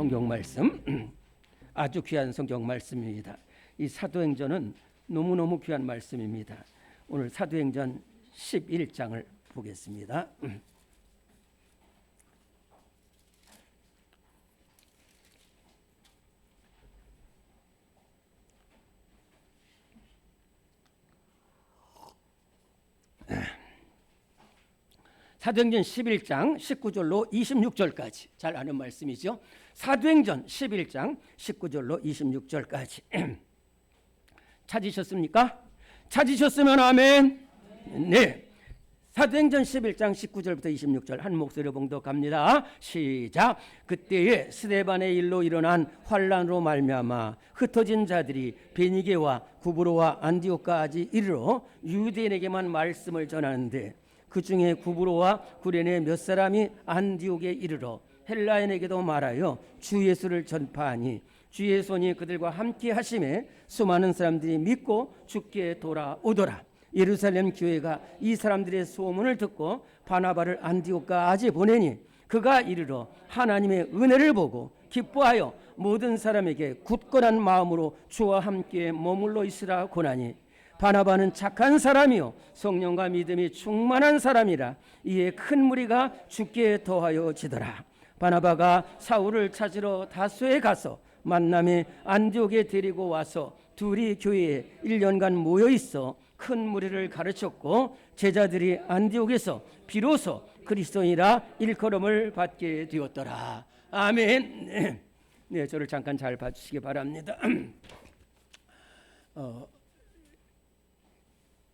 성경 말씀 아주 귀한 성경 말씀입니다. 이 사도행전은 너무너무 귀한 말씀입니다. 오늘 사도행전 11장을 보겠습니다. 사도행전 11장 19절로 26절까지 잘 아는 말씀이죠. 사도행전 11장 19절로 26절까지 찾으셨습니까? 찾으셨으면 아멘. 네. 사도행전 11장 19절부터 26절 한 목소리로 봉독합니다. 시작. 그때에 스데반의 일로 일어난 환란으로 말미암아 흩어진 자들이 베니게와 구브로와 안디옥까지 이르러 유대인에게만 말씀을 전하는데 그 중에 구브로와 구레네 몇 사람이 안디옥에 이르러 헬라인에게도 말하여 주 예수를 전파하니 주의 손이 그들과 함께 하심에 수많은 사람들이 믿고 주께 돌아오더라. 예루살렘 교회가 이 사람들의 소문을 듣고 바나바를 안디옥까지 보내니 그가 이르러 하나님의 은혜를 보고 기뻐하여 모든 사람에게 굳건한 마음으로 주와 함께 머물러 있으라 고나니 바나바는 착한 사람이요 성령과 믿음이 충만한 사람이라. 이에 큰 무리가 주께 더하여 지더라. 바나바가 사울을 찾으러 다소에 가서 만남에 안디옥에 데리고 와서 둘이 교회에 1년간 모여 있어 큰 무리를 가르쳤고 제자들이 안디옥에서 비로소 그리스도인이라 일컬음을 받게 되었더라. 아멘. 네, 저를 잠깐 잘 봐주시기 바랍니다.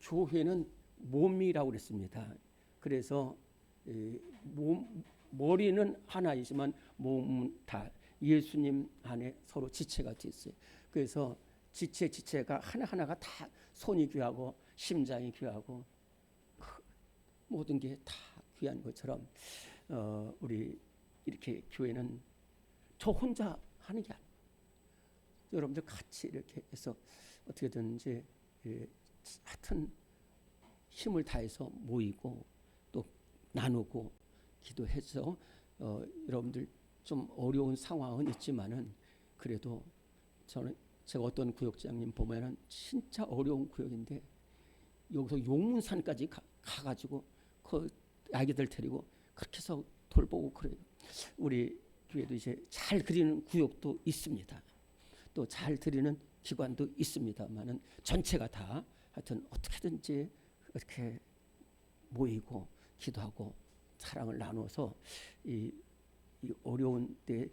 교회는 몸이라고 그랬습니다. 그래서 머리는 하나이지만 몸은 다 예수님 안에 서로 지체가 되어 있어요. 그래서 지체가 하나하나가 다 손이 귀하고 심장이 귀하고 모든 게 다 귀한 것처럼 우리 이렇게 교회는 저 혼자 하는 게 아니에요. 여러분들 같이 이렇게 해서 어떻게든지 하여튼 힘을 다해서 모이고 또 나누고 기도해서 여러분들 좀 어려운 상황은 있지만은 그래도 제가 어떤 구역장님 보면은 진짜 어려운 구역인데 여기서 용문산까지 가가지고 그 아기들 데리고 그렇게 해서 돌보고 그래요. 우리 교회도 이제 잘 그리는 구역도 있습니다. 또 잘 드리는 기관도 있습니다만은 전체가 다 하여튼 어떻게든지 이렇게 모이고 기도하고 사랑을 나눠서 이 어려운 때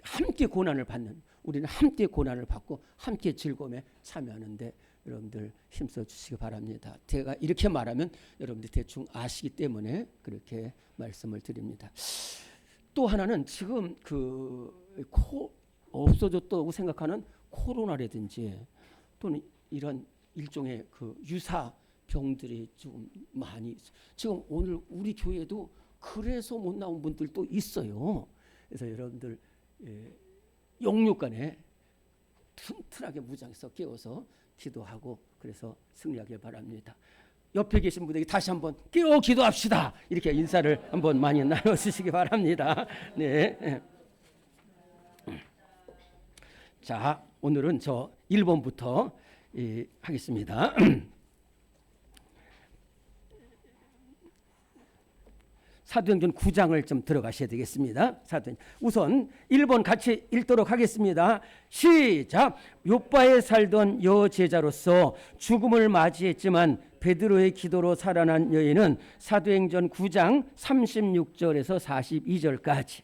함께 고난을 받는 우리는 함께 고난을 받고 함께 즐거움에 참여하는데 여러분들 힘써 주시기 바랍니다. 제가 이렇게 말하면 여러분들 대충 아시기 때문에 그렇게 말씀을 드립니다. 또 하나는 지금 없어졌다고 생각하는 코로나라든지 또는 이런 일종의 유사 병들이 좀 많이 있어요. 지금 오늘 우리 교회도 그래서 못 나온 분들도 있어요. 그래서 여러분들 영육간에 튼튼하게 무장해서 깨워서 기도하고 그래서 승리하길 바랍니다. 옆에 계신 분에게 다시 한번 깨워 기도합시다. 이렇게 인사를 한번 많이 나눠주시기 바랍니다. 네. 자, 오늘은 저 1번부터 하겠습니다. 사도행전 9장을 좀 들어가셔야 되겠습니다. 우선 1번 같이 읽도록 하겠습니다. 시작. 요바에 살던 여제자로서 죽음을 맞이했지만 베드로의 기도로 살아난 여인은 사도행전 9장 36절에서 42절까지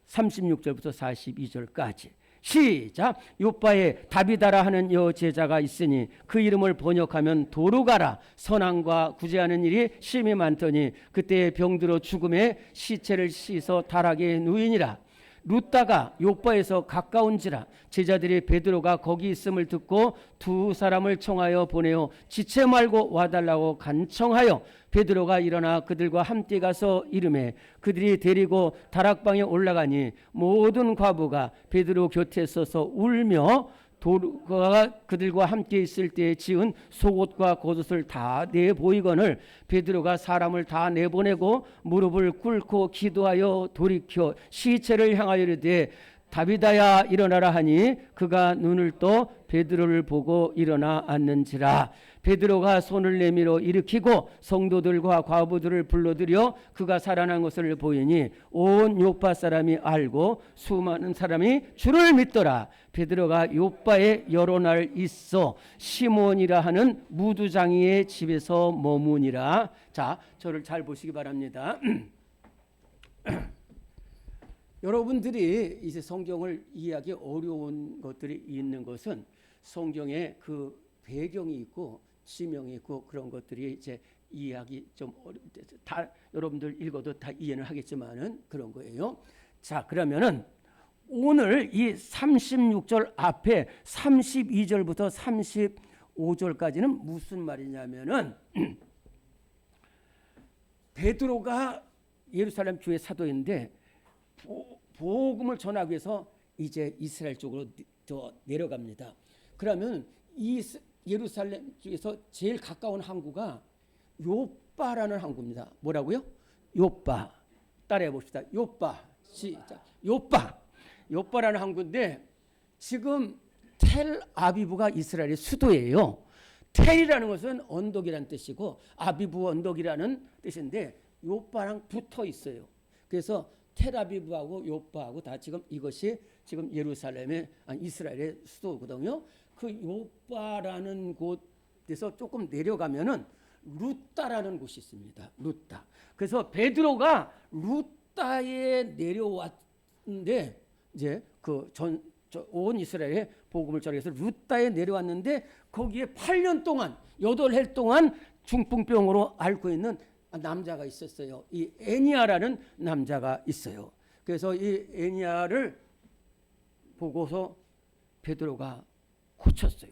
36절부터 42절까지 시작. 요바에 다비다라 하는 여제자가 있으니 그 이름을 번역하면 도루가라. 선함과 구제하는 일이 심히 많더니 그때 병들어 죽음에 시체를 씻어 다락에 누이니라. 룻다가 요바에서 가까운지라 제자들이 베드로가 거기 있음을 듣고 두 사람을 청하여 보내어 지체 말고 와달라고 간청하여 베드로가 일어나 그들과 함께 가서 이르매 그들이 데리고 다락방에 올라가니 모든 과부가 베드로 곁에 서서 울며 도루가 그들과 함께 있을 때에 지은 속옷과 겉옷을 다 내보이거늘 베드로가 사람을 다 내보내고 무릎을 꿇고 기도하여 돌이켜 시체를 향하여 이르되 다비다야 일어나라 하니 그가 눈을 떠 베드로를 보고 일어나 앉는지라. 베드로가 손을 내밀어 일으키고 성도들과 과부들을 불러들여 그가 살아난 것을 보이니 온 요파 사람이 알고 수많은 사람이 주를 믿더라. 베드로가 요파에 여러 날 있어 시몬이라 하는 무두장이의 집에서 머무니라. 자, 저를 잘 보시기 바랍니다. 여러분들이 이제 성경을 이해하기 어려운 것들이 있는 것은 성경에 그 배경이 있고 지명이 있고 그런 것들이 이제 이해하기 좀 다 여러분들 읽어도 다 이해는 하겠지만은 그런 거예요. 자, 그러면은 오늘 이 36절 앞에 32절부터 35절까지는 무슨 말이냐면은 베드로가 예루살렘 교회 사도인데 복음을 전하기 위해서 이제 이스라엘 쪽으로 내려갑니다. 그러면 이 예루살렘 쪽에서 제일 가까운 항구가 요빠라는 항구입니다. 뭐라고요? 요빠. 따라해 봅시다. 요빠. 시작. 요빠. 요빠라는 항구인데 지금 텔아비브가 이스라엘의 수도예요. 텔이라는 것은 언덕이라는 뜻이고 아비브 언덕이라는 뜻인데 요빠랑 붙어 있어요. 그래서 텔아비브하고 요빠하고 다 지금 이것이 지금 예루살렘의 이스라엘의 수도거든요. 그 요빠라는 곳에서 조금 내려가면은 루따라는 곳이 있습니다. 루따. 그래서 베드로가 루따에 내려왔는데 이제 온 이스라엘에 복음을 전해서 루따에 내려왔는데 거기에 8년 동안 8해 동안 중풍병으로 앓고 있는 남자가 있었어요. 이 애니아라는 남자가 있어요. 그래서 이 애니아를 보고서 베드로가 고쳤어요.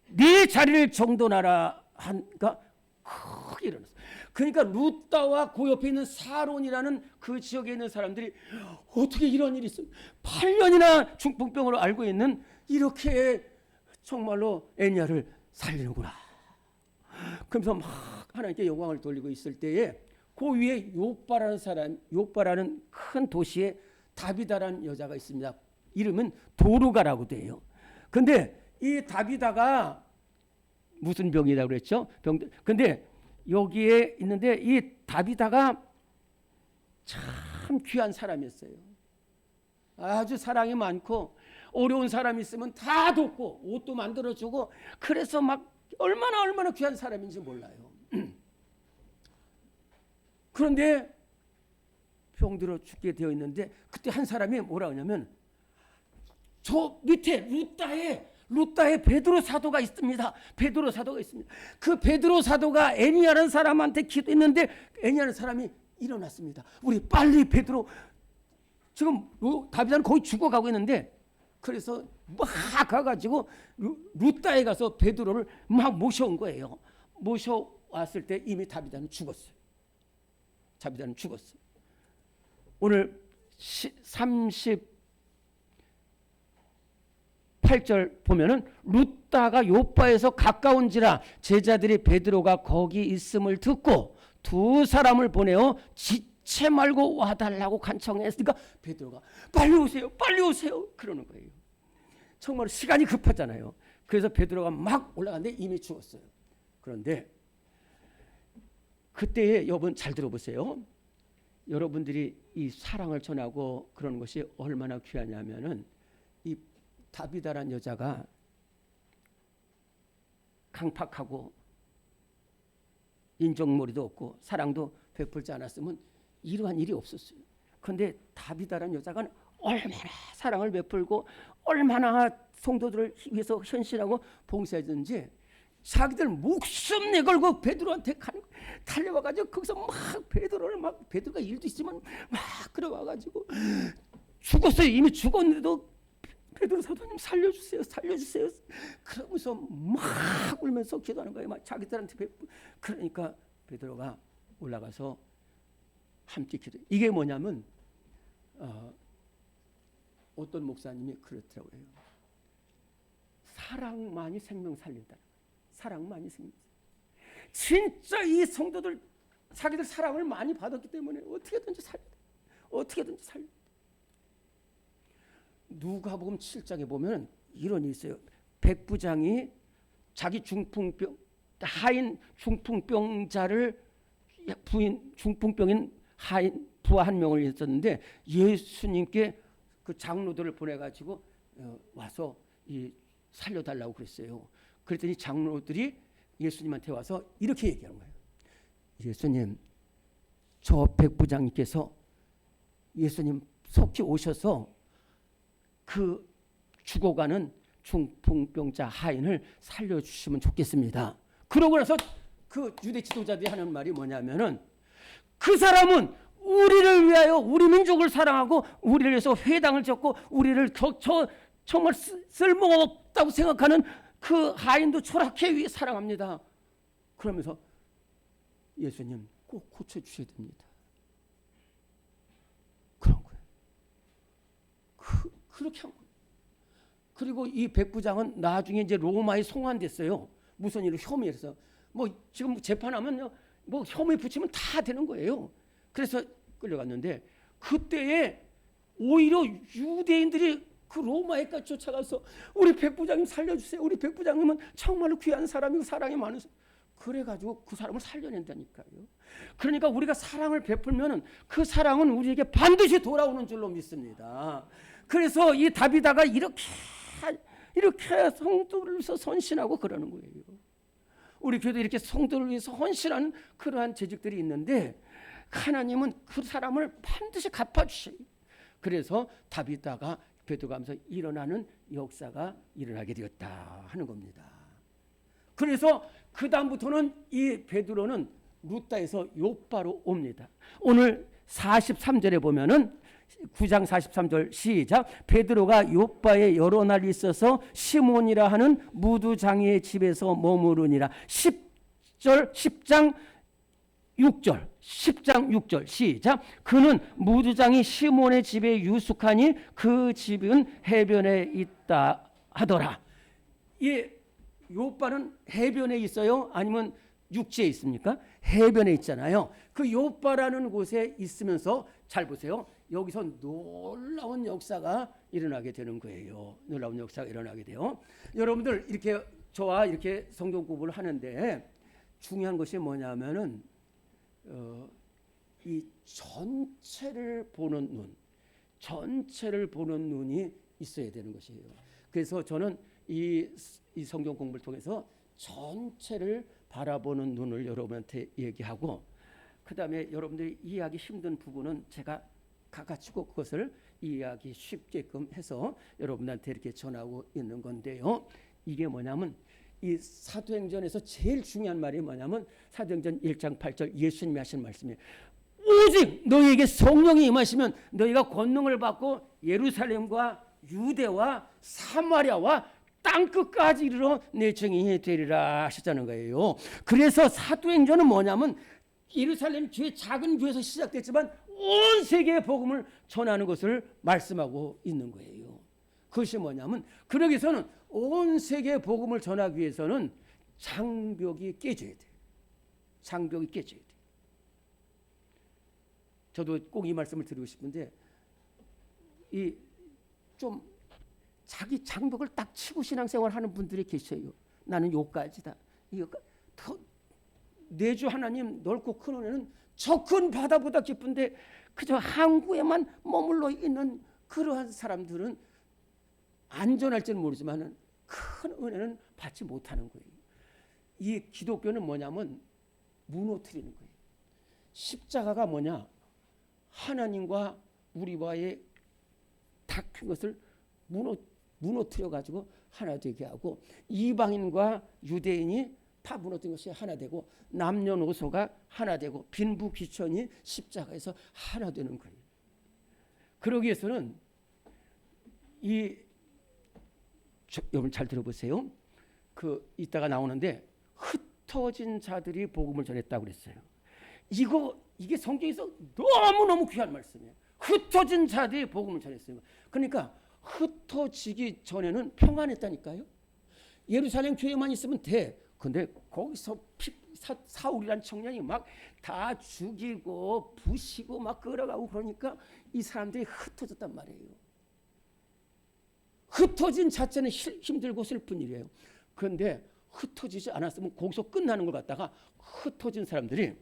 네 자리를 정돈하라 하니까 크게 일어났어요. 그러니까 루따와 그 옆에 있는 사론이라는 그 지역에 있는 사람들이 어떻게 이런 일이 있어요? 8년이나 중풍병으로 앓고 있는 이렇게 정말로 애니아를 살리는구나. 그러면서 막 하나님께 영광을 돌리고 있을 때에 그 위에 요빠라는 큰 도시에 다비다라는 여자가 있습니다. 이름은 도루가라고 돼요. 근데 이 다비다가 무슨 병이라고 그랬죠? 근데 여기에 있는데 이 다비다가 참 귀한 사람이었어요. 아주 사랑이 많고 어려운 사람이 있으면 다 돕고 옷도 만들어주고 그래서 막 얼마나 귀한 사람인지 몰라요. 그런데 병들어 죽게 되어 있는데 그때 한 사람이 뭐라 하냐면 저 밑에 루따에 베드로 사도가 있습니다. 베드로 사도가 있습니다. 그 베드로 사도가 애니아라는 사람한테 기도했는데 애니아라는 사람이 일어났습니다. 우리 빨리 베드로 지금 다비다는 거의 죽어가고 있는데 그래서 막 가가지고 루따에 가서 베드로를 막 모셔온 거예요. 모셔왔을 때 이미 다비다는 죽었어요. 다비다는 죽었어요. 오늘 38절 보면은 루따가 요빠에서 가까운지라 제자들이 베드로가 거기 있음을 듣고 두 사람을 보내어 지체 말고 와달라고 간청했으니까 베드로가 빨리 오세요 그러는 거예요. 정말 시간이 급하잖아요. 그래서 베드로가 막 올라갔는데 이미 죽었어요. 그런데 그때에 여러분 잘 들어보세요. 여러분들이 이 사랑을 전하고 그런 것이 얼마나 귀하냐면은 이 다비다란 여자가 강팍하고 인정머리도 없고 사랑도 베풀지 않았으면 이러한 일이 없었어요. 그런데 다비다란 여자가 얼마나 사랑을 베풀고 얼마나 성도들을 위해서 헌신하고 봉사했는지 자기들 목숨 내걸고 베드로한테 달려와가지고 거기서 막 베드로가 일도 있지만 막 끌어와가지고 죽었어요. 이미 죽었는데도 베드로 사도님 살려주세요. 그러면서 막 울면서 기도하는 거예요. 막 자기들한테 그러니까 베드로가 올라가서 함께 기도. 이게 뭐냐면 어떤 목사님이 그렇더라고요. 사랑만이 생명 살린다. 사랑만이 생명. 진짜 이 성도들 자기들 사랑을 많이 받았기 때문에 어떻게든지 살려. 누가복음 7장에 보면 이런 일이 있어요. 백부장이 자기 하인 중풍병자를 부인 중풍병인 하인 부하 한 명을 있었는데 예수님께 그 장로들을 보내가지고 와서 살려달라고 그랬어요. 그랬더니 장로들이 예수님한테 와서 이렇게 얘기하는 거예요. 예수님, 저 백부장님께서 예수님 속히 오셔서 그 죽어가는 중풍병자 하인을 살려주시면 좋겠습니다. 그러고 나서 그 유대 지도자들이 하는 말이 뭐냐면은 그 사람은 우리를 위하여 우리 민족을 사랑하고 우리를 위해서 회당을 짓고 우리를 정말 쓸모가 없다고 생각하는 그 하인도 초라하게 사랑합니다. 그러면서 예수님 꼭 고쳐주셔야 됩니다. 그런 거예요. 그렇게 한 거예요. 그리고 이 백부장은 나중에 이제 로마에 송환됐어요. 무슨 일로 혐의해서 뭐 지금 재판하면 뭐 혐의 붙이면 다 되는 거예요. 그래서 끌려갔는데 그때에 오히려 유대인들이 그 로마에까지 쫓아가서 우리 백부장님 살려주세요. 우리 백부장님은 정말로 귀한 사람이고 사랑이 많으세요. 그래가지고 그 사람을 살려낸다니까요. 그러니까 우리가 사랑을 베풀면 그 사랑은 우리에게 반드시 돌아오는 줄로 믿습니다. 그래서 이 다비다가 이렇게 성도를 위해서 헌신하고 그러는 거예요. 우리 교회도 이렇게 성도를 위해서 헌신하는 그러한 재직들이 있는데 하나님은 그 사람을 반드시 갚아주셔요. 그래서 다비다가 베드로가면서 일어나는 역사가 일어나게 되었다 하는 겁니다. 그래서 그 다음부터는 이 베드로는 루다에서 요바로 옵니다. 오늘 43절에 보면은 9장 43절 시작. 베드로가 요바에 여러 날 있어서 시몬이라 하는 무두장이의 집에서 머무르니라. 10장 6절 시작. 그는 무두장이 시몬의 집에 유숙하니 그 집은 해변에 있다 하더라. 이 요바는 해변에 있어요? 아니면 육지에 있습니까? 해변에 있잖아요. 그 요바라는 곳에 있으면서 잘 보세요. 여기서 놀라운 역사가 일어나게 되는 거예요. 놀라운 역사가 일어나게 돼요. 여러분들 이렇게 저와 이렇게 성경 공부를 하는데 중요한 것이 뭐냐면은 이 전체를 보는 눈이 있어야 되는 것이에요. 그래서 저는 이 성경 공부를 통해서 전체를 바라보는 눈을 여러분한테 얘기하고, 그 다음에 여러분들이 이해하기 힘든 부분은 제가 가가지고 그것을 이해하기 쉽게끔 해서 여러분한테 이렇게 전하고 있는 건데요. 이게 뭐냐면 이 사도행전에서 제일 중요한 말이 뭐냐면 사도행전 1장 8절 예수님이 하신 말씀이에요. 오직 너희에게 성령이 임하시면 너희가 권능을 받고 예루살렘과 유대와 사마리아와 땅끝까지 이르러 내 증인이 되리라 하셨다는 거예요. 그래서 사도행전은 뭐냐면 예루살렘 교회 작은 교회에서 시작됐지만 온 세계의 복음을 전하는 것을 말씀하고 있는 거예요. 그것이 뭐냐면 그러기 위해서는 온 세계의 복음을 전하기 위해서는 장벽이 깨져야 돼요. 장벽이 깨져야 돼요. 저도 꼭 이 말씀을 드리고 싶은데 이 좀 자기 장벽을 딱 치고 신앙생활 하는 분들이 계셔요. 나는 요까지다. 내주 하나님 넓고 큰 은혜는 저 큰 바다보다 깊은데 그저 항구에만 머물러 있는 그러한 사람들은 안전할지는 모르지만 큰 은혜는 받지 못하는 거예요. 이 기독교는 뭐냐면 무너뜨리는 거예요. 십자가가 뭐냐? 하나님과 우리와의 다큰 것을 무너뜨려 가지고 하나 되게 하고, 이방인과 유대인이 다 무너뜨린 것이 하나 되고, 남녀노소가 하나 되고, 빈부귀천이 십자가에서 하나 되는 거예요. 그러기 위해서는 여러분 잘 들어보세요. 이따가 나오는데 흩어진 자들이 복음을 전했다고 그랬어요. 이게 성경에서 너무너무 귀한 말씀이에요. 흩어진 자들이 복음을 전했어요. 그러니까 흩어지기 전에는 평안했다니까요. 예루살렘 교회만 있으면 돼. 근데 거기서 사울이란 청년이 막 다 죽이고 부시고 막 끌어가고 그러니까 이 사람들이 흩어졌단 말이에요. 흩어진 자체는 힘들고 슬픈 일이에요. 그런데 흩어지지 않았으면 거기서 끝나는 걸 갖다가 흩어진 사람들이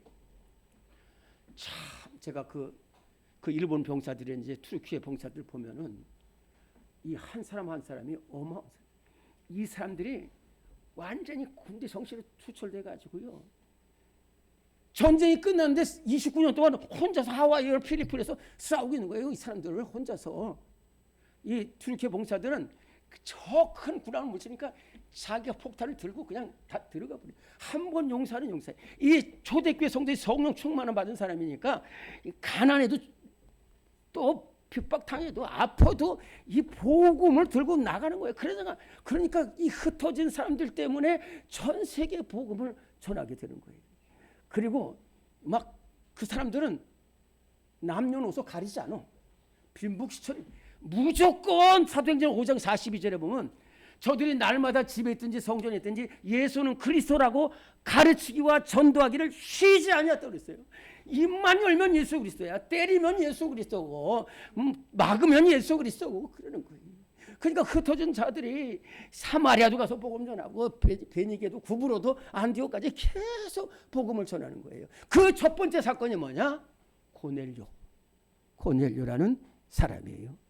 참 제가 그 일본 병사들의 이제 투르키예 병사들 보면은 이 한 사람 한 사람이 이 사람들이 완전히 군대 정신에 투철돼 가지고요. 전쟁이 끝났는데 29년 동안 혼자서 하와이 필리핀에서 싸우고 있는 거예요. 이 사람들을 혼자서. 이 투르키예 병사들은 저 큰 군함을 못 치니까 자기가 폭탄을 들고 그냥 다 들어가 버려요. 한 번 용서하는 용서예요. 이 초대교회 성도의 성령 충만을 받은 사람이니까 가난해도 또 핍박당해도 아파도 이 복음을 들고 나가는 거예요. 그러니까 이 흩어진 사람들 때문에 전 세계 복음을 전하게 되는 거예요. 그리고 막 그 사람들은 남녀노소 가리지 않아. 빈부귀천 무조건 사도행전 5장 42절에 보면 저들이 날마다 집에 있든지 성전에 있든지 예수는 그리스도라고 가르치기와 전도하기를 쉬지 아니했다고 그랬어요. 입만 열면 예수 그리스도야. 때리면 예수 그리스도고 막으면 예수 그리스도고 그러는 거예요. 그러니까 흩어진 자들이 사마리아도 가서 복음 전하고 베니게도 구브로도 안디옥까지 계속 복음을 전하는 거예요. 그 첫 번째 사건이 뭐냐? 고넬료라는 사람이에요.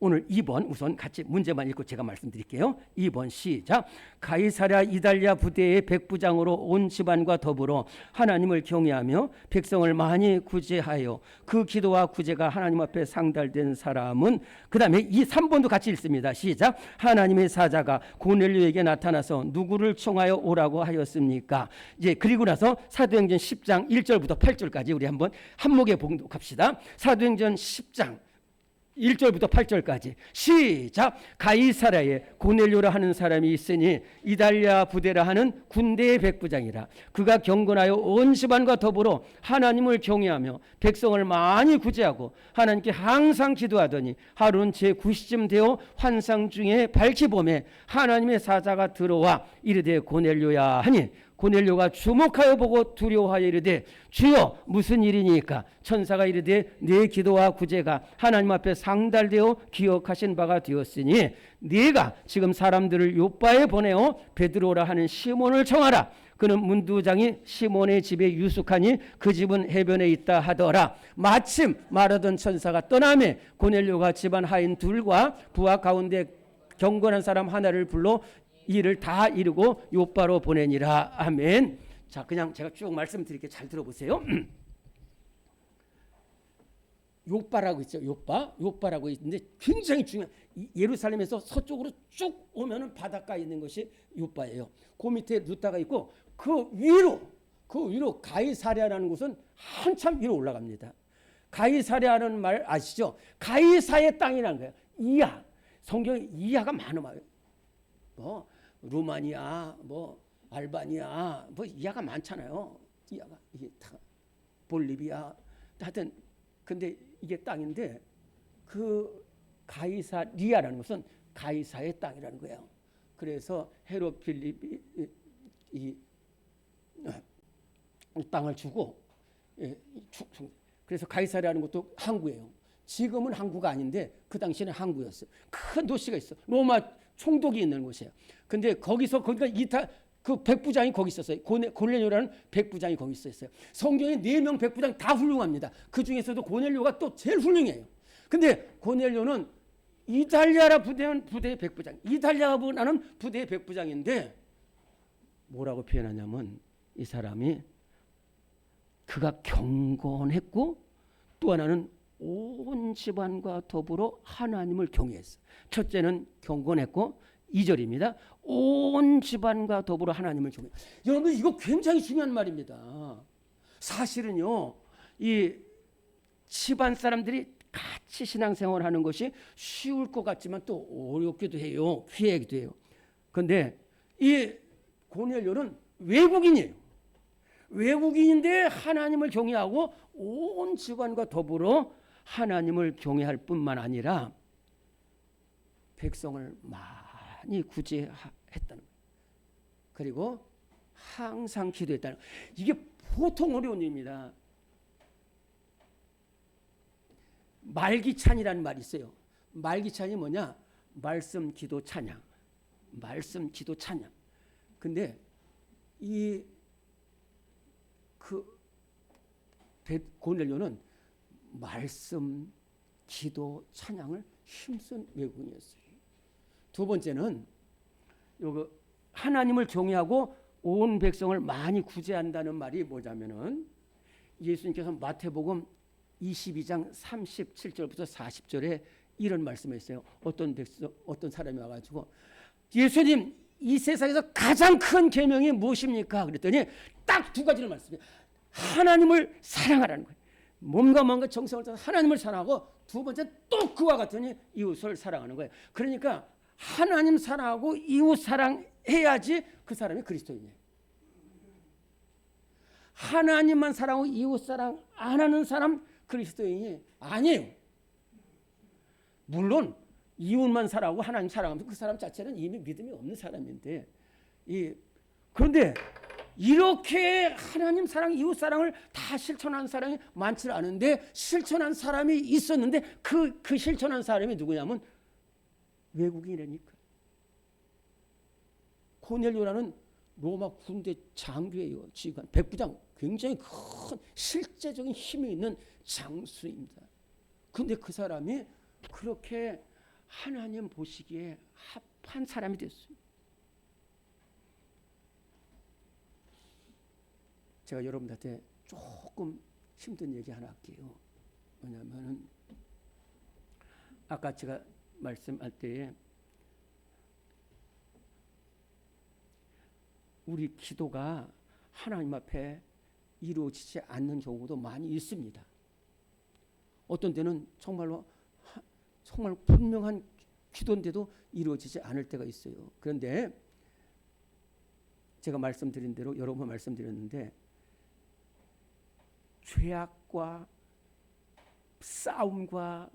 오늘 2번 우선 같이 문제만 읽고 제가 말씀드릴게요. 2번 시작. 가이사랴 이달랴 부대의 백부장으로 온 집안과 더불어 하나님을 경외하며 백성을 많이 구제하여 그 기도와 구제가 하나님 앞에 상달된 사람은 그 다음에 3번도 같이 읽습니다. 시작. 하나님의 사자가 고넬료에게 나타나서 누구를 청하여 오라고 하였습니까? 이제 그리고 나서 사도행전 10장 1절부터 8절까지 우리 한번 한목에 봉독합시다. 사도행전 10장 1절부터 8절까지 시작. 가이사랴에 고넬료라 하는 사람이 있으니 이달랴 부대라 하는 군대의 백부장이라. 그가 경건하여 온 집안과 더불어 하나님을 경외하며 백성을 많이 구제하고 하나님께 항상 기도하더니 하루는 제9시쯤 되어 환상 중에 밝히 보매 하나님의 사자가 들어와 이르되 고넬료야 하니 고넬료가 주목하여 보고 두려워하여 이르되 주여 무슨 일이니까? 천사가 이르되 네 기도와 구제가 하나님 앞에 상달되어 기억하신 바가 되었으니 네가 지금 사람들을 요빠에 보내어 베드로라 하는 시몬을 청하라. 그는 문두장이 시몬의 집에 유숙하니 그 집은 해변에 있다 하더라. 마침 말하던 천사가 떠나매 고넬료가 집안 하인 둘과 부하 가운데 경건한 사람 하나를 불러 일을 다 이루고 요빠로 보내니라. 아멘. 자, 그냥 제가 쭉 말씀드릴게요. 잘 들어보세요. 요빠라고 있죠. 요빠라고 있는데 굉장히 중요한, 예루살렘에서 서쪽으로 쭉 오면은 바닷가에 있는 것이 요빠예요. 그 밑에 루타가 있고 그 위로 가이사랴라는 곳은 한참 위로 올라갑니다. 가이사랴라는 말 아시죠? 가이사의 땅이라는 거예요. 이하. 성경에 이하가 많아요. 루마니아, 알바니아, 이하가 많잖아요. 이하가 이게 다 볼리비아, 하여튼 근데 이게 땅인데 그 가이사리아라는 것은 가이사의 땅이라는 거예요. 그래서 헤롯 필립이 이 땅을 주고 그래서 가이사리아라는 것도 항구예요. 지금은 항구가 아닌데 그 당시에는 항구였어요. 큰 도시가 있어. 로마 총독이 있는 곳이에요. 근데 거기가 그 백부장이 거기 있었어요. 고넬료라는 백부장이 거기 있었어요. 성경에 4명 백부장 다 훌륭합니다. 그 중에서도 고넬료가 또 제일 훌륭해요. 근데 고넬료는 이달랴라 부대의 백부장, 이달랴라는 부대의 백부장인데 뭐라고 표현하냐면 이 사람이 그가 경건했고 또 하나는 온 집안과 더불어 하나님을 경외했어요. 첫째는 경건했고 2절입니다. 온 집안과 더불어 하나님을 경외. 여러분 이거 굉장히 중요한 말입니다. 사실은요, 이 집안 사람들이 같이 신앙생활을 하는 것이 쉬울 것 같지만 또 어렵기도 해요. 피하기도 해요. 그런데 이 고넬료는 외국인이에요. 외국인인데 하나님을 경외하고 온 집안과 더불어 하나님을 경외할 뿐만 아니라 백성을 많이 구제했다는 거예요. 그리고 항상 기도했다는 거예요. 이게 보통 어려운 일입니다. 말기찬이라는 말이 있어요. 말기찬이 뭐냐? 말씀, 기도, 찬양. 말씀, 기도, 찬양. 근데 고넬료는 말씀, 기도, 찬양을 힘쓴 외국인이었어요. 두 번째는 요거 하나님을 경외하고 온 백성을 많이 구제한다는 말이 뭐냐면은 예수님께서 마태복음 22장 37절부터 40절에 이런 말씀했어요. 어떤 사람이 와가지고 예수님, 이 세상에서 가장 큰 계명이 무엇입니까? 그랬더니 딱 두 가지를 말씀해요. 하나님을 사랑하라는 거예요. 몸과 마음과 정성을 다해서 하나님을 사랑하고, 두 번째 또 그와 같으니 이웃을 사랑하는 거예요. 그러니까 하나님 사랑하고 이웃 사랑해야지 그 사람이 그리스도인이에요. 하나님만 사랑하고 이웃 사랑 안 하는 사람 그리스도인이 아니에요. 물론 이웃만 사랑하고 하나님 사랑하면 그 사람 자체는 이미 믿음이 없는 사람인데, 그런데 이렇게 하나님 사랑, 이웃 사랑을 다 실천한 사람이 많지 않은데, 실천한 사람이 있었는데 그 실천한 사람이 누구냐면 외국인이라니까. 고넬료라는 로마 군대 장교예요. 지휘관, 백부장, 굉장히 큰 실제적인 힘이 있는 장수입니다. 그런데 그 사람이 그렇게 하나님 보시기에 합한 사람이 됐어요. 제가 여러분들한테 조금 힘든 얘기 하나 할게요. 뭐냐면은 아까 제가 말씀할 때에 우리 기도가 하나님 앞에 이루어지지 않는 경우도 많이 있습니다. 어떤 때는 정말 분명한 기도인데도 이루어지지 않을 때가 있어요. 그런데 제가 말씀드린 대로 여러 번 말씀드렸는데, 죄악과 싸움과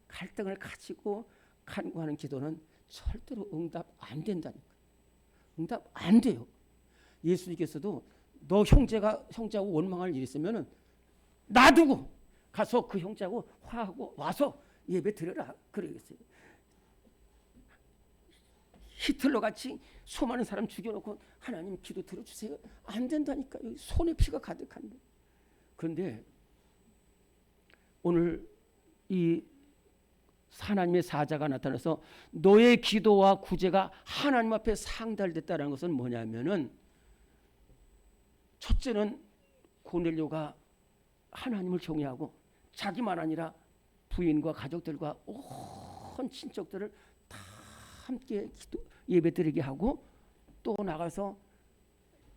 갈등을 가지고 간구하는 기도는 절대로 응답 안 된다니까. 응답 안 돼요. 예수님께서도 너 형제하고 원망할 일이 있으면은 놔두고 가서 그 형제하고 화하고 와서 예배 드려라 그러겠어요. 히틀러 같이 수많은 사람 죽여놓고 하나님 기도 들어주세요. 안 된다니까요. 손에 피가 가득한데. 그런데 오늘 이 하나님의 사자가 나타나서 너의 기도와 구제가 하나님 앞에 상달됐다는 것은 뭐냐면은, 첫째는 고넬료가 하나님을 경외하고 자기만 아니라 부인과 가족들과 온 친척들을 다 함께 예배드리게 하고, 또 나가서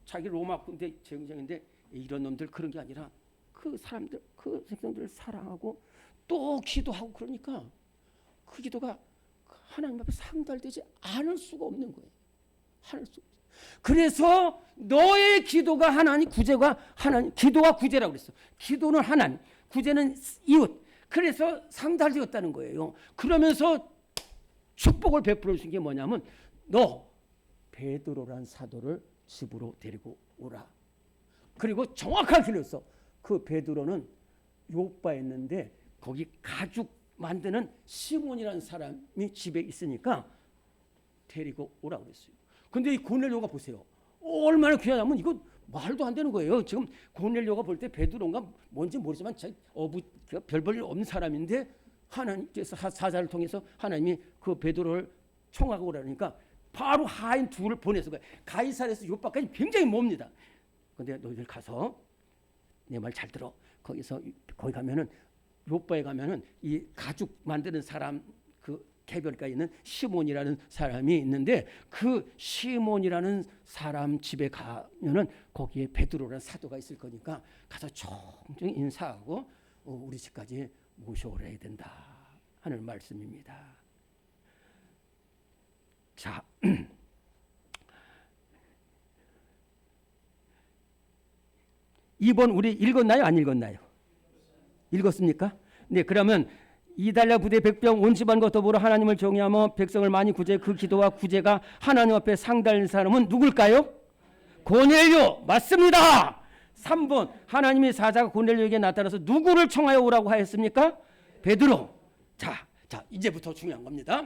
자기 로마 군대 제국장인데 이런 놈들 그런 게 아니라 그 사람들, 그 백성들을 사랑하고 또 기도하고, 그러니까 그 기도가 하나님 앞에 상달되지 않을 수가 없는 거예요. 않을 수 없어요. 그래서 너의 기도가 하나님, 구제가 하나님, 기도와 구제라고 그랬어. 기도는 하나님, 구제는 이웃. 그래서 상달되었다는 거예요. 그러면서 축복을 베풀어 주신 게 뭐냐면, 너 베드로란 사도를 집으로 데리고 오라. 그리고 정확하게 들렸어. 그 베드로는 요바에 있는데 거기 가죽 만드는 시몬이라는 사람이 집에 있으니까 데리고 오라고 그랬어요. 근데 이 고넬료가 보세요. 얼마나 귀하냐면 이거 말도 안 되는 거예요. 지금 고넬료가 볼 때 베드로인가 뭔지 모르지만 별 볼 일 없는 사람인데, 하나님께서 사자를 통해서 하나님이 그 베드로를 청하고 오라니까 바로 하인 둘을 보내서 가이사랴에서 요바까지 굉장히 멉니다. 근데 너희들 가서 내 말 잘 들어. 거기 가면은 요바에 가면은 이 가죽 만드는 사람 그 개별가에 있는 시몬이라는 사람이 있는데, 그 시몬이라는 사람 집에 가면은 거기에 베드로라는 사도가 있을 거니까 가서 정중히 인사하고 우리 집까지 모셔오라 된다 하는 말씀입니다. 자, 이번 우리 읽었나요? 안 읽었나요? 읽었습니까? 네, 그러면 이달랴 부대 백병 온 집안과 더불어 하나님을 경외하며 백성을 많이 구제해 그 기도와 구제가 하나님 앞에 상달된 사람은 누굴까요? 고넬료. 맞습니다. 3번 하나님의 사자가 고넬료에게 나타나서 누구를 청하여 오라고 하였습니까? 베드로. 자, 이제부터 중요한 겁니다.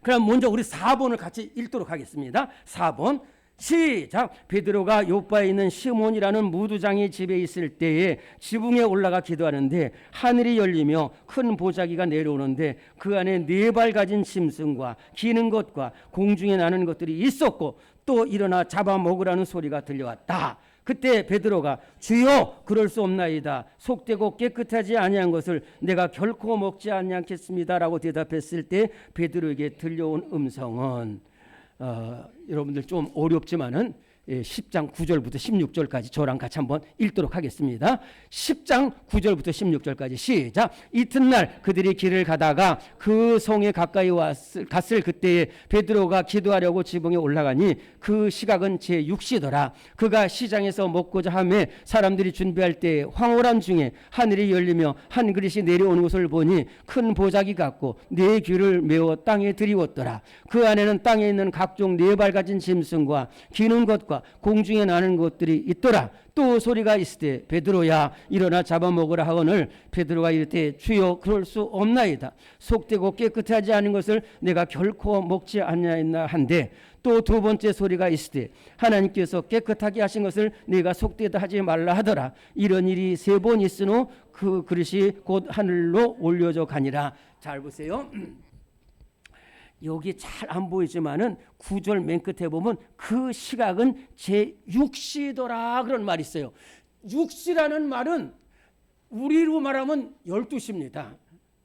그럼 먼저 우리 4번을 같이 읽도록 하겠습니다. 4번 시작. 베드로가 요바에 있는 시몬이라는 무두장의 집에 있을 때에 지붕에 올라가 기도하는데 하늘이 열리며 큰 보자기가 내려오는데 그 안에 4발 가진 짐승과 기는 것과 공중에 나는 것들이 있었고 또 일어나 잡아먹으라는 소리가 들려왔다. 그때 베드로가 주여 그럴 수 없나이다. 속되고 깨끗하지 아니한 것을 내가 결코 먹지 아니하겠습니다라고 대답했을 때 베드로에게 들려온 음성은 여러분들 좀 어렵지만은 10장 9절부터 16절까지 저랑 같이 한번 읽도록 하겠습니다. 10장 9절부터 16절까지 시작. 이튿날 그들이 길을 가다가 그 성에 가까이 갔을 그때에 베드로가 기도하려고 지붕에 올라가니 그 시각은 제6시더라. 그가 시장에서 먹고자 하며 사람들이 준비할 때 황홀함 중에 하늘이 열리며 한 그릇이 내려오는 것을 보니 큰 보자기 같고 4귀를 메워 땅에 들이웠더라. 그 안에는 땅에 있는 각종 4발 가진 짐승과 기는 것과 공중에 나는 것들이 있더라. 또 소리가 있으되 베드로야 일어나 잡아먹으라 하거늘 베드로가 이르되 주여 그럴 수 없나이다. 속되고 깨끗하지 않은 것을 내가 결코 먹지 않냐했나 한데 또 2번째 소리가 있으되 하나님께서 깨끗하게 하신 것을 네가 속되다 하지 말라 하더라. 이런 일이 3번 있으므 그 그릇이 곧 하늘로 올려져 가니라. 잘 보세요. 여기 잘 안 보이지만은 9절 맨 끝에 보면 그 시각은 제6시더라 그런 말이 있어요. 6시라는 말은 우리로 말하면 12시입니다.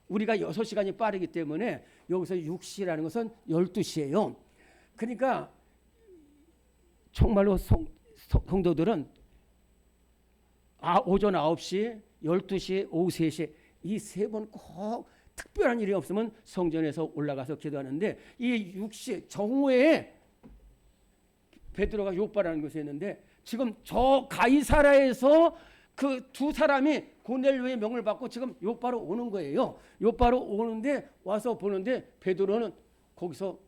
우리가 6시간이 빠르기 때문에 여기서 6시라는 것은 12시예요. 그러니까 정말로 성도들은 오전 9시, 12시, 오후 3시 이 3번 꼭 특별한 일이 없으면 성전에서 올라가서 기도하는데 이 6시 정오에 베드로가 요바라는 것을 했는데 지금 저 가이사라에서 그 2사람이 고넬료의 명을 받고 지금 요바로 오는 거예요. 요바로 오는데 와서 보는데 베드로는 거기서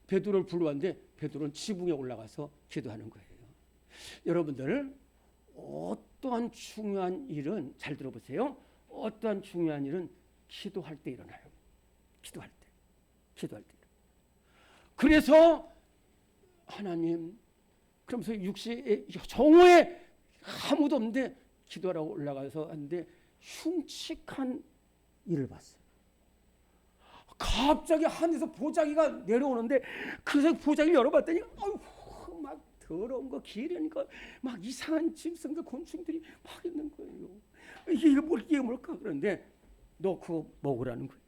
베드로를 불러왔는데 베드로는 지붕에 올라가서 기도하는 거예요. 여러분들 어떠한 중요한 일은 잘 들어보세요. 어떠한 중요한 일은 기도할 때 일어나요. 기도할 때. 그래서 하나님 그러면서 6시에 정오에 아무도 없는데 기도하라고 올라가서 하는데 흉측한 일을 봤어요. 갑자기 하늘에서 보자기가 내려오는데 그래서 보자기를 열어봤더니 막 더러운 거 기르니까 막 이상한 짐승들 곤충들이 막 있는 거예요. 이게 뭘까 그런데 너 그거 먹으라는 거예요.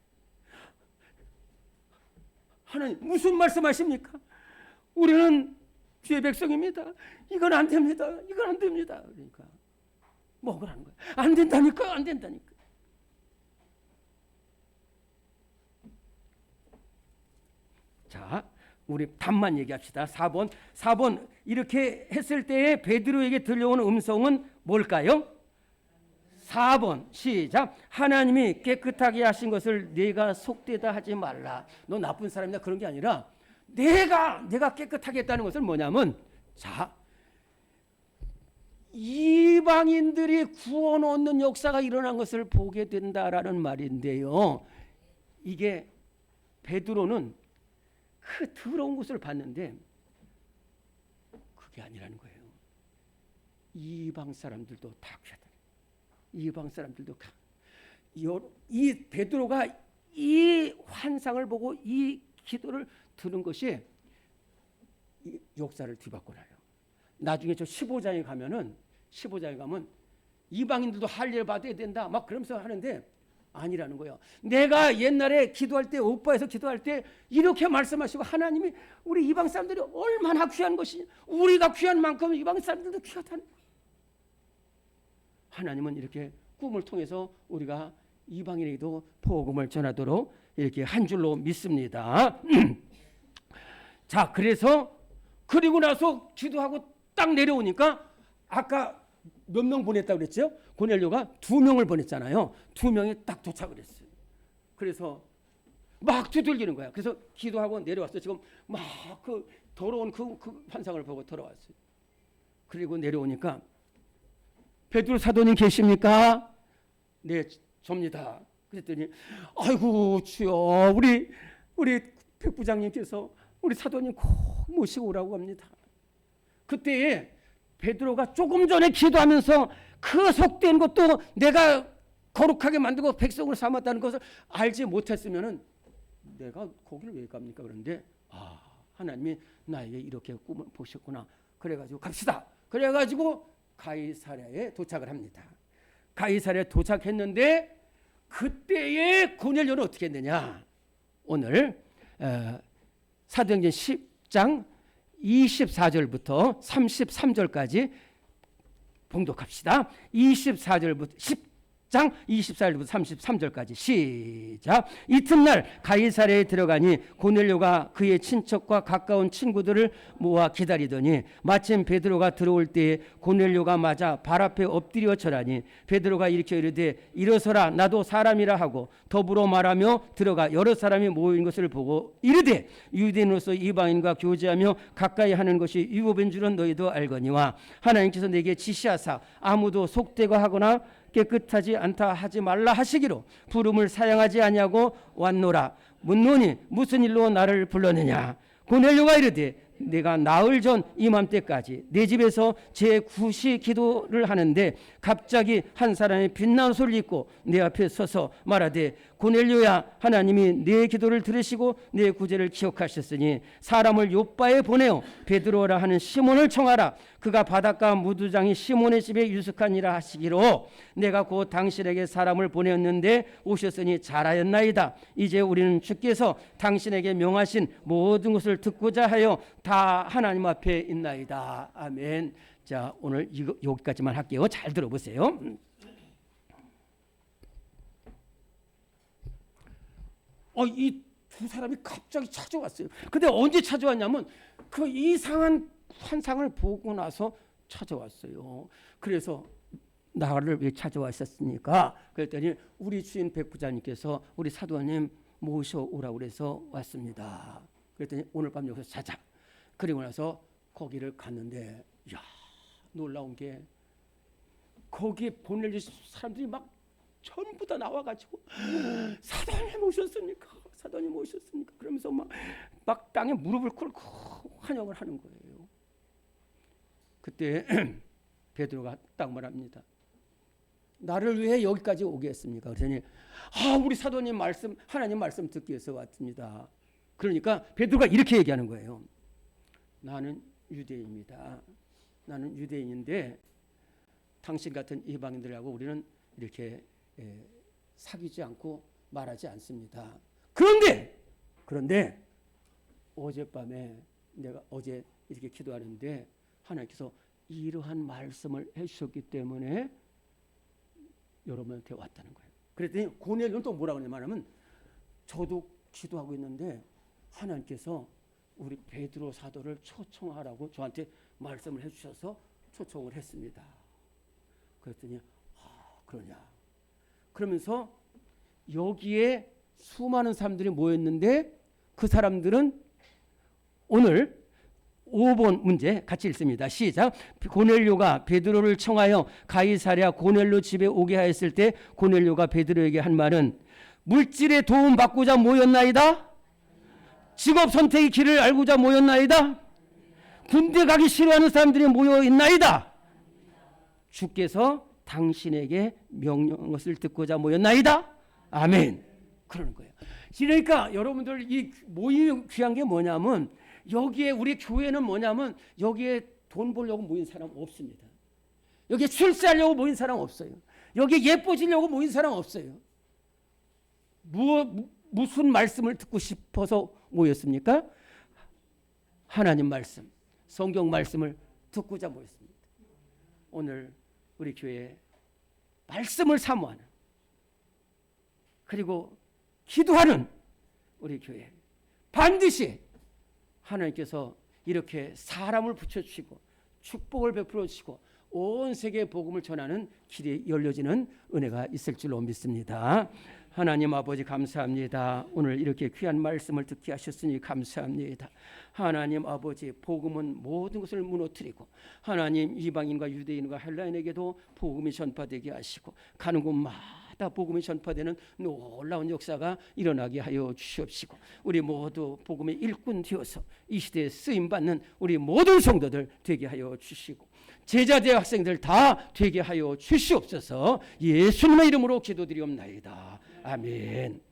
하나님 무슨 말씀하십니까? 우리는 주의 백성입니다. 이건 안 됩니다. 이건 안 됩니다. 그러니까 먹으라는 거예요. 안 된다니까. 안 된다니까. 자, 우리 답만 얘기합시다. 4번 이렇게 했을 때에 베드로에게 들려오는 음성은 뭘까요? 4번 시작. 하나님이 깨끗하게 하신 것을 네가 속되다 하지 말라. 너 나쁜 사람이다 그런 게 아니라 내가 깨끗하게 했다는 것은 뭐냐면 자 이방인들이 구원 얻는 역사가 일어난 것을 보게 된다라는 말인데요. 이게 베드로는 그 더러운 것을 봤는데 그게 아니라는 거예요. 이방 사람들도 다 귀하다. 이방 사람들도 이 베드로가 이 환상을 보고 이 기도를 들은 것이 이 역사를 뒤바꿔놔요. 나중에 저 15장에 가면 이방인들도 할례를 받아야 된다 막 그러면서 하는데 아니라는 거예요. 내가 옛날에 기도할 때 오빠에서 기도할 때 이렇게 말씀하시고 하나님이 우리 이방 사람들이 얼마나 귀한 것이냐 우리가 귀한 만큼 이방 사람들도 귀하다는 거예요. 하나님은 이렇게 꿈을 통해서 우리가 이방인에게도 복음을 전하도록 이렇게 한 줄로 믿습니다. 자, 그래서 그리고 나서 기도하고 딱 내려오니까 아까 몇 명 보냈다고 그랬죠? 고넬료가 2명을 보냈잖아요. 2명이 딱 도착을 했어요. 그래서 막 두들기는 거야. 그래서 기도하고 내려왔어요. 지금 막 그 더러운 그 환상을 보고 돌아왔어요. 그리고 내려오니까 베드로 사도님 계십니까? 네, 접니다. 그랬더니 아이고 주여, 우리 백부장님께서 우리 사도님 꼭 모시고 오라고 합니다. 그때에 베드로가 조금 전에 기도하면서 그 속된 것도 내가 거룩하게 만들고 백성을 삼았다는 것을 알지 못했으면은 내가 거기를 왜 갑니까? 그런데 하나님이 나에게 이렇게 꿈을 보셨구나. 그래가지고 갑시다. 그래가지고 가이사랴에 도착을 합니다. 가이사랴에 도착했는데 그때의 고넬료는 어떻게 했느냐? 오늘 사도행전 10장 24절부터 33절까지 봉독합시다. 24절부터 10장 24절부터 33절까지 시작. 이튿날 가이사랴에 들어가니 고넬료가 그의 친척과 가까운 친구들을 모아 기다리더니 마침 베드로가 들어올 때에 고넬료가 맞아 발 앞에 엎드려 절하니 베드로가 일으켜 이르되 일어서라, 나도 사람이라 하고 더불어 말하며 들어가 여러 사람이 모인 것을 보고 이르되 유대인으로서 이방인과 교제하며 가까이 하는 것이 유업인 줄은 너희도 알거니와 하나님께서 내게 지시하사 아무도 속되고 하거나 깨끗하지 않다 하지 말라 하시기로 부름을 사양하지 아니하고 왔노라. 묻노니 무슨 일로 나를 불렀느냐? 고넬료가 이르되 내가 나흘 전 이맘때까지 내 집에서 제9시 기도를 하는데 갑자기 한 사람이 빛나는 소리를 듣고 내 앞에 서서 말하되 고넬료야, 하나님이 내 기도를 들으시고 내 구제를 기억하셨으니 사람을 요바에 보내어 베드로라 하는 시몬을 청하라. 그가 바닷가 무두장이 시몬의 집에 유숙하니라 하시기로 내가 곧 당신에게 사람을 보냈는데 오셨으니 잘하였나이다. 이제 우리는 주께서 당신에게 명하신 모든 것을 듣고자 하여 다 하나님 앞에 있나이다. 아멘. 자, 오늘 여기까지만 할게요. 잘 들어보세요. 이 두 사람이 갑자기 찾아왔어요. 근데 언제 찾아왔냐면 그 이상한 환상을 보고 나서 찾아왔어요. 그래서 나를 왜 찾아왔었습니까? 그랬더니 우리 주인 백부장님께서 우리 사도님 모셔오라고 그래서 왔습니다. 그랬더니 오늘 밤 여기서 자자. 그리고 나서 거기를 갔는데 놀라운 게 거기에 보낼 사람들이 막 전부 다 나와가지고 사도님 오셨습니까? 사도님 오셨습니까? 그러면서 막 땅에 무릎을 꿇고 환영을 하는 거예요. 그때 베드로가 딱 말합니다. 나를 위해 여기까지 오게 했습니까? 그러더니 우리 사도님 말씀, 하나님 말씀 듣기 위해서 왔습니다. 그러니까 베드로가 이렇게 얘기하는 거예요. 나는 유대인입니다. 나는 유대인인데 당신 같은 이방인들하고 우리는 이렇게 사귀지 않고 말하지 않습니다. 그런데 어젯밤에 내가 어제 이렇게 기도하는데 하나님께서 이러한 말씀을 해주셨기 때문에 여러분한테 왔다는 거예요. 그랬더니 고넬료는 또 뭐라고 하냐면 저도 기도하고 있는데 하나님께서 우리 베드로 사도를 초청하라고 저한테 말씀을 해주셔서 초청을 했습니다. 그랬더니 그러냐. 그러면서 여기에 수많은 사람들이 모였는데 그 사람들은 오늘 5번 문제 같이 읽습니다. 시작. 고넬료가 베드로를 청하여 가이사랴 고넬료 집에 오게 하였을 때 고넬료가 베드로에게 한 말은 물질의 도움 받고자 모였나이다. 직업 선택의 길을 알고자 모였나이다. 군대 가기 싫어하는 사람들이 모여 있나이다. 주께서 당신에게 명령한 것을 듣고자 모였나이다. 아멘. 그러는 거예요. 그러니까 여러분들 이 모임이 귀한 게 뭐냐면 여기에 우리 교회는 뭐냐면 여기에 돈 벌려고 모인 사람 없습니다. 여기에 출세하려고 모인 사람 없어요. 여기에 예뻐지려고 모인 사람 없어요. 무슨 말씀을 듣고 싶어서 모였습니까? 하나님 말씀, 성경 말씀을 듣고자 모였습니다. 오늘 우리 교회에 말씀을 사모하는 그리고 기도하는 우리 교회 반드시 하나님께서 이렇게 사람을 붙여주시고 축복을 베풀어 주시고 온 세계에 복음을 전하는 길이 열려지는 은혜가 있을 줄로 믿습니다. 하나님 아버지 감사합니다. 오늘 이렇게 귀한 말씀을 듣게 하셨으니 감사합니다. 하나님 아버지, 복음은 모든 것을 무너뜨리고 하나님 이방인과 유대인과 헬라인에게도 복음이 전파되게 하시고 가는 곳마다 복음이 전파되는 놀라운 역사가 일어나게 하여 주시옵시고 우리 모두 복음의 일꾼 되어서 이 시대에 쓰임받는 우리 모든 성도들 되게 하여 주시고 제자대 학생들 다 되게 하여 주시옵소서. 예수님의 이름으로 기도드리옵나이다. 아멘.